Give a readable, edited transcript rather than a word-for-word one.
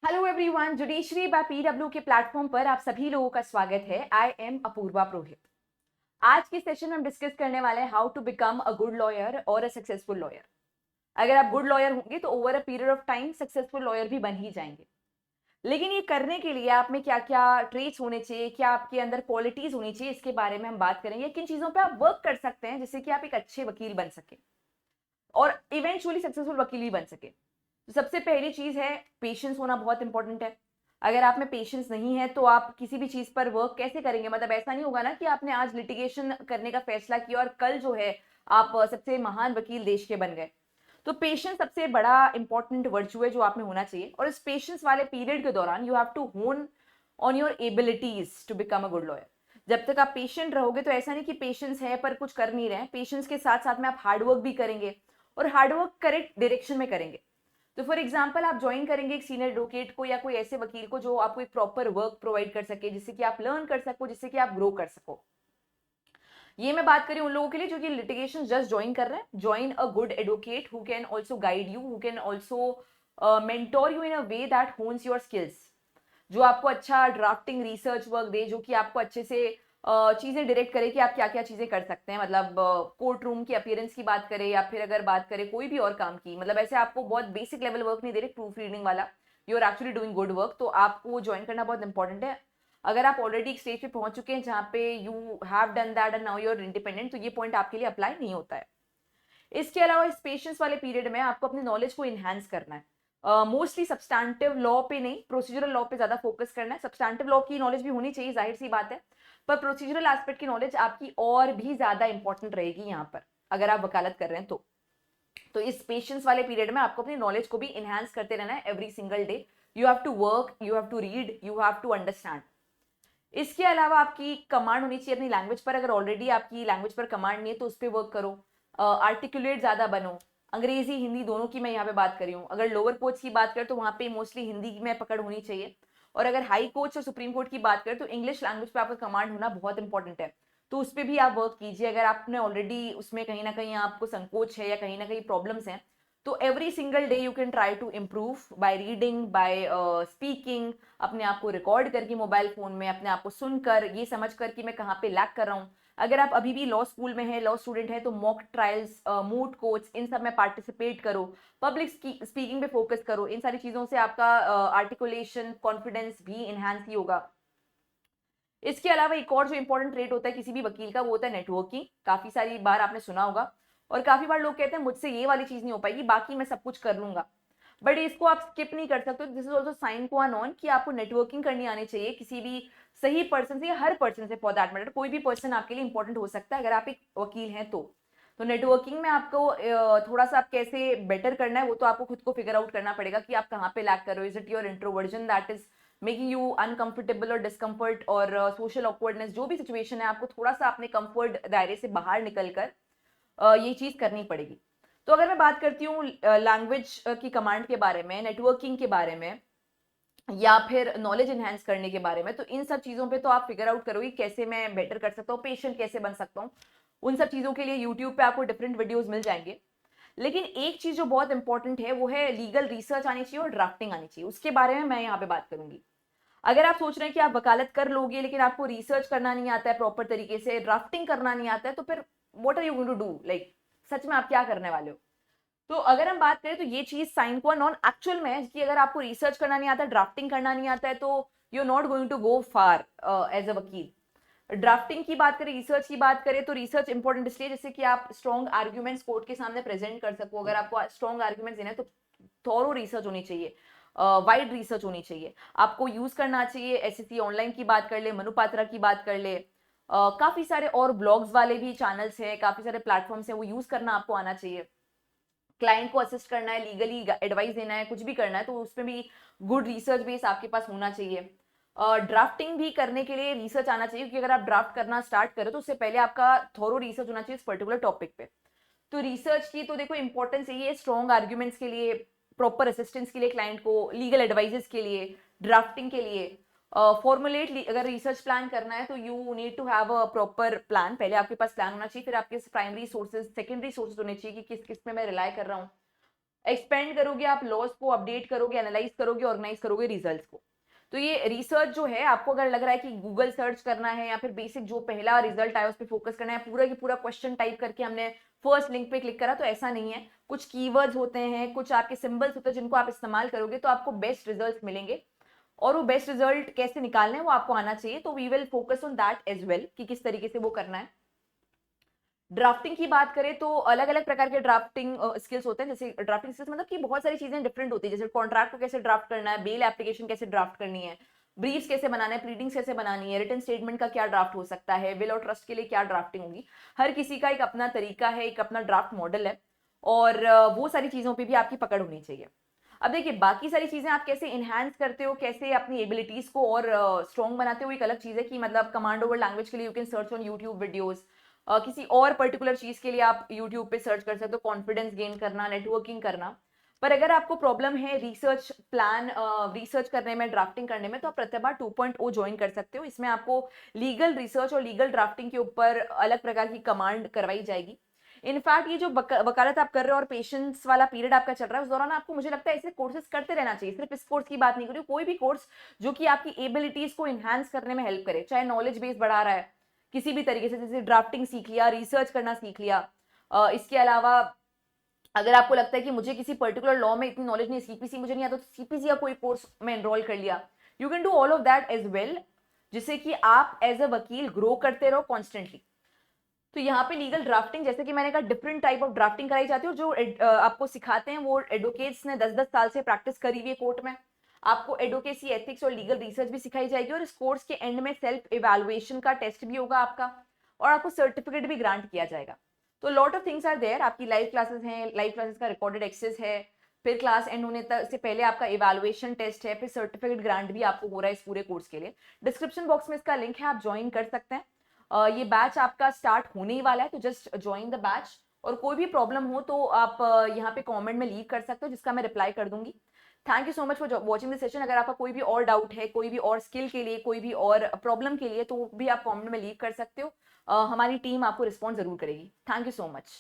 Hello everyone, judiciary by PW के platform पर आप सभी लोगों का स्वागत है। I am Apoorva Purohit. आज के सेशन में हम डिस्कस करने वाले हैं how to become a good lawyer और अ सक्सेसफुल लॉयर। अगर आप गुड लॉयर होंगे तो over a period of time successful lawyer भी बन ही जाएंगे। लेकिन ये करने के लिए आप में क्या क्या ट्रेट्स होने चाहिए, क्या आपके अंदर क्वालिटीज होनी चाहिए, इसके बारे में हम बात करेंगे। किन चीजों पर आप वर्क कर सकते हैं जिससे कि आप एक अच्छे वकील बन सके और इवेंचुअली सक्सेसफुल वकील भी बन सके। तो सबसे पहली चीज है पेशेंस होना, बहुत इंपॉर्टेंट है। अगर आप में पेशेंस नहीं है तो आप किसी भी चीज पर वर्क कैसे करेंगे। मतलब ऐसा नहीं होगा ना कि आपने आज लिटिगेशन करने का फैसला किया और कल जो है आप सबसे महान वकील देश के बन गए। तो पेशेंस सबसे बड़ा इंपॉर्टेंट वर्च्यू है जो आप में होना चाहिए। और इस पेशेंस वाले पीरियड के दौरान you have to hone on your abilities to become a good lawyer. जब तक आप पेशेंट रहोगे तो ऐसा नहीं कि पेशेंस है पर कुछ कर नहीं रहे हैं। पेशेंस के साथ साथ में आप हार्डवर्क भी करेंगे और हार्डवर्क करेक्ट डायरेक्शन में करेंगे। तो फॉर एग्जाम्पल आप ज्वाइन करेंगे एक सीनियर एडवोकेट को या कोई ऐसे वकील को जो आपको एक प्रॉपर वर्क प्रोवाइड कर सके, जिससे कि आप लर्न कर सको, जिससे कि आप ग्रो कर सको। ये मैं बात करी उन लोगों के लिए जो कि लिटिगेशन जस्ट ज्वाइन कर रहे हैं। Join a good advocate who can also guide you, who can also mentor you in a way that होन्स your skills. जो आपको अच्छा ड्राफ्टिंग रिसर्च वर्क दे, जो कि आपको अच्छे से चीजें डायरेक्ट करे कि आप क्या क्या चीजें कर सकते हैं। मतलब कोर्ट रूम की अपीयरेंस की बात करें या फिर अगर बात करें कोई भी और काम की, मतलब ऐसे आपको बहुत बेसिक लेवल वर्क नहीं दे रहे, प्रूफ रीडिंग वाला। You are actually doing good work, तो आपको ज्वाइन करना बहुत इंपॉर्टेंट है। अगर आप ऑलरेडी एक स्टेज पे पहुंच चुके हैं जहाँ पे you have done that and now you are independent, तो ये पॉइंट आपके लिए अप्लाई नहीं होता है। इसके अलावा इस पेशेंस वाले पीरियड में आपको अपनी नॉलेज को इन्हांस करना है। मोस्टली सब्सटैंटिव लॉ पे नहीं, प्रोसीजरल लॉ पे ज्यादा फोकस करना है। सब्सटैंटिव लॉ की नॉलेज भी होनी चाहिए, जाहिर सी बात है, पर प्रोसीजरल एस्पेक्ट की नॉलेज आपकी और भी ज्यादा इंपॉर्टेंट रहेगी यहाँ पर, अगर आप वकालत कर रहे हैं तो इस पेशेंस वाले पीरियड में आपको अपनी नॉलेज को भी इन्हांस करते रहना है every single day. You have to work, you have to read, you have to understand. इसके अलावा आपकी कमांड होनी चाहिए अपनी लैंग्वेज पर। अगर ऑलरेडी आपकी लैंग्वेज पर कमांड नहीं है तो उस पर वर्क करो। आर्टिकुलेट ज्यादा बनो। अंग्रेजी हिंदी दोनों की मैं यहाँ पे बात कर रही हूँ। अगर लोअर कोर्ट्स की बात करें तो वहाँ पे मोस्टली हिंदी में पकड़ होनी चाहिए। और अगर हाई कोर्ट्स और सुप्रीम कोर्ट की बात करें तो इंग्लिश लैंग्वेज पे आपका कमांड होना बहुत इंपॉर्टेंट है। तो उस पर भी आप वर्क कीजिए। अगर आपने ऑलरेडी उसमें कहीं ना कहीं आपको संकोच है या कहीं ना कहीं प्रॉब्लम्स हैं, तो every single day you can try to improve by reading, by speaking, अपने आप को रिकॉर्ड करके मोबाइल फोन में, अपने आप को सुनकर, ये समझ कर कि मैं कहाँ पे लैक कर रहा हूँ। अगर आप अभी भी लॉ स्कूल में है, लॉ स्टूडेंट है, तो मॉक ट्रायल्स, मूट कोर्ट्स, इन सब में पार्टिसिपेट करो। पब्लिक स्पीकिंग पे फोकस करो। इन सारी चीजों से आपका आर्टिकुलेशन, कॉन्फिडेंस भी इन्हांस ही होगा। इसके अलावा एक और जो इंपॉर्टेंट ट्रेट होता है किसी भी वकील का, वो होता है नेटवर्किंग। काफी सारी बार आपने सुना होगा और काफी बार लोग कहते हैं मुझसे ये वाली चीज नहीं हो पाएगी, बाकी मैं सब कुछ कर लूंगा। बट इसको आप स्किप नहीं कर सकते। दिस इज ऑल्सो साइन क्वा नॉन कि आपको नेटवर्किंग करनी आनी चाहिए किसी भी सही पर्सन से या हर पर्सन से, फॉर दैट मैटर। कोई भी पर्सन आपके लिए इंपॉर्टेंट हो सकता है अगर आप एक वकील हैं तो नेटवर्किंग में आपको थोड़ा सा आप कैसे बेटर करना है वो तो आपको खुद को फिगर आउट करना पड़ेगा कि आप कहाँ पे लैक कर रहे हो। Is it your introversion that is making you uncomfortable और डिस्कंफर्ट और सोशल ऑकवर्डनेस, जो भी सिचुएशन है आपको थोड़ा सा अपने कंफर्ट दायरे से बाहर निकलकर ये चीज करनी पड़ेगी। तो अगर मैं बात करती हूँ लैंग्वेज की कमांड के बारे में, नेटवर्किंग के बारे में, या फिर नॉलेज एनहेंस करने के बारे में, तो इन सब चीजों पे तो आप फिगर आउट करोगे कैसे मैं बेटर कर सकता हूँ, पेशेंट कैसे बन सकता हूँ। उन सब चीजों के लिए यूट्यूब पे आपको डिफरेंट वीडियोस मिल जाएंगे। लेकिन एक चीज जो बहुत इंपॉर्टेंट है वो है लीगल रिसर्च आनी चाहिए और ड्राफ्टिंग आनी चाहिए। उसके बारे में मैं यहाँ पे बात करूंगी। अगर आप सोच रहे हैं कि आप वकालत कर लोगे लेकिन आपको रिसर्च करना नहीं आता है प्रॉपर तरीके से, ड्राफ्टिंग करना नहीं आता है, तो फिर what are you going to do, like सच में आप क्या करने वाले हो। तो अगर हम बात करें तो ये चीज साइन को नॉन एक्चुअल में है कि अगर आपको रिसर्च करना नहीं आता, ड्राफ्टिंग करना नहीं आता है, तो you are not going to go far as a वकील। ड्राफ्टिंग की बात करें, रिसर्च की बात करें, तो रिसर्च इंपॉर्टेंट इसलिए जैसे कि आप स्ट्रॉन्ग आर्ग्यूमेंट्स कोर्ट के सामने प्रेजेंट कर सको। अगर आपको स्ट्रॉन्ग आर्ग्यूमेंट्स देने हैं तो थॉरो रिसर्च होनी चाहिए, वाइड रिसर्च होनी चाहिए। आपको यूज करना चाहिए एसएससी ऑनलाइन की बात कर ले, मनुपात्रा की बात कर ले, काफी सारे और ब्लॉग्स वाले भी चैनल्स हैं, काफी सारे प्लेटफॉर्म्स हैं, वो यूज करना आपको आना चाहिए। क्लाइंट को असिस्ट करना है, लीगली एडवाइस देना है, कुछ भी करना है, तो उसमें भी गुड रिसर्च बेस आपके पास होना चाहिए। ड्राफ्टिंग भी करने के लिए रिसर्च आना चाहिए, क्योंकि अगर आप ड्राफ्ट करना स्टार्ट करें तो उससे पहले आपका थोरो रिसर्च होना चाहिए इस पर्टिकुलर टॉपिक पे। तो रिसर्च की तो देखो इंपॉर्टेंस यही है, स्ट्रॉन्ग आर्ग्यूमेंट्स के लिए, प्रॉपर असिस्टेंस के लिए क्लाइंट को, लीगल एडवाइजेस के लिए, ड्राफ्टिंग के लिए, फॉर्मुलेट अगर रिसर्च प्लान करना है तो you need to have a proper plan. पहले आपके पास प्लान होना चाहिए, फिर आपके प्राइमरी सोर्सेज, सेकेंडरी सोर्सेज होने चाहिए कि किस किस में मैं रिलाई कर रहा हूँ। एक्सपेंड करोगे, आप लॉस को अपडेट करोगे, एनालाइज करोगे, ऑर्गेनाइज करोगे रिजल्ट्स को। तो ये रिसर्च जो है, आपको अगर लग रहा है कि गूगल सर्च करना है या फिर बेसिक जो पहला रिजल्ट आया उस पर फोकस करना है, पूरा की पूरा क्वेश्चन टाइप करके हमने फर्स्ट लिंक पे क्लिक करा, तो ऐसा नहीं है। कुछ कीवर्ड्स होते हैं, कुछ आपके सिंबल्स होते हैं जिनको आप इस्तेमाल करोगे तो आपको बेस्ट रिजल्ट मिलेंगे। और वो बेस्ट रिजल्ट कैसे निकालने हैं वो आपको आना चाहिए। तो we will focus on that as well कि किस तरीके से वो करना है। ड्राफ्टिंग की बात करें तो अलग अलग प्रकार के ड्राफ्टिंग स्किल्स होते हैं। जैसे ड्राफ्टिंग स्किल्स मतलब कि बहुत सारी चीजें डिफरेंट होती है। जैसे कॉन्ट्रैक्ट को कैसे ड्राफ्ट करना है, बेल एप्लीकेशन कैसे ड्राफ्ट करनी है, ब्रीफ्स कैसे बनाना है, प्लीडिंग्स कैसे बनानी है, रिटन स्टेटमेंट का क्या ड्राफ्ट हो सकता है, विल और ट्रस्ट के लिए क्या ड्राफ्टिंग होगी। हर किसी का एक अपना तरीका है, एक अपना ड्राफ्ट मॉडल है, और वो सारी चीजों पर भी आपकी पकड़ होनी चाहिए। अब देखिए, बाकी सारी चीजें आप कैसे इनहेंस करते हो, कैसे अपनी एबिलिटीज को और स्ट्रॉन्ग बनाते हो, एक अलग चीज है। कि मतलब कमांड ओवर लैंग्वेज के लिए you can search on YouTube videos, किसी और पर्टिकुलर चीज के लिए आप यूट्यूब पे सर्च कर सकते हो, कॉन्फिडेंस गेन करना, नेटवर्किंग करना। पर अगर आपको प्रॉब्लम है रिसर्च प्लान, रिसर्च करने में, ड्राफ्टिंग करने में, तो आप प्रतिभा 2.0 ज्वाइन कर सकते हो। इसमें आपको लीगल रिसर्च और लीगल ड्राफ्टिंग के ऊपर अलग प्रकार की कमांड करवाई जाएगी। इनफैक्ट ये जो वकालत आप कर रहे हो और पेशेंस वाला पीरियड आपका चल रहा है, उस दौरान आपको, मुझे लगता है, ऐसे कोर्सेज करते रहना चाहिए। सिर्फ इस कोर्स की बात नहीं करूँ, कोई भी कोर्स जो कि आपकी एबिलिटीज को इनहेंस करने में हेल्प करे, चाहे नॉलेज बेस बढ़ा रहा है किसी भी तरीके से, जैसे ड्राफ्टिंग सीख लिया, रिसर्च करना सीख लिया। इसके अलावा अगर आपको लगता है कि मुझे किसी पर्टिकुलर लॉ में इतनी नॉलेज नहीं, सीपीसी मुझे नहीं आता, तो सीपीसी का कोई कोर्स में एनरोल कर लिया। You can do all of that as well, जिससे कि आप एज अ वकील ग्रो करते रहो कॉन्स्टेंटली। तो यहाँ पे लीगल ड्राफ्टिंग, जैसे कि मैंने कहा, डिफरेंट टाइप ऑफ ड्राफ्टिंग कराई जाती है। जो आपको सिखाते हैं वो एडवोकेट्स ने 10-10 साल से प्रैक्टिस करी हुई है कोर्ट में। आपको एडवोकेसी, एथिक्स और लीगल रिसर्च भी सिखाई जाएगी, और इस कोर्स के एंड में सेल्फ इवैल्यूएशन का टेस्ट भी होगा आपका, और आपको सर्टिफिकेट भी ग्रांट किया जाएगा। तो lot of things are there. आपकी लाइव क्लासेस हैं, लाइव क्लासेस का रिकॉर्डेड एक्सेस है, फिर क्लास एंड होने तक से पहले आपका इवैल्यूएशन टेस्ट है, फिर सर्टिफिकेट ग्रांट भी आपको हो रहा है इस पूरे कोर्स के लिए। डिस्क्रिप्शन बॉक्स में इसका लिंक है, आप ज्वाइन कर सकते हैं। ये बैच आपका स्टार्ट होने ही वाला है, तो जस्ट ज्वाइन द बैच। और कोई भी प्रॉब्लम हो तो आप यहाँ पे कमेंट में लीव कर सकते हो, जिसका मैं रिप्लाई कर दूंगी। Thank you so much for watching this session. अगर आपका कोई भी और डाउट है, कोई भी और स्किल के लिए, कोई भी और प्रॉब्लम के लिए, तो भी आप कमेंट में लीव कर सकते हो। हमारी टीम आपको रिस्पॉन्ड जरूर करेगी। Thank you so much.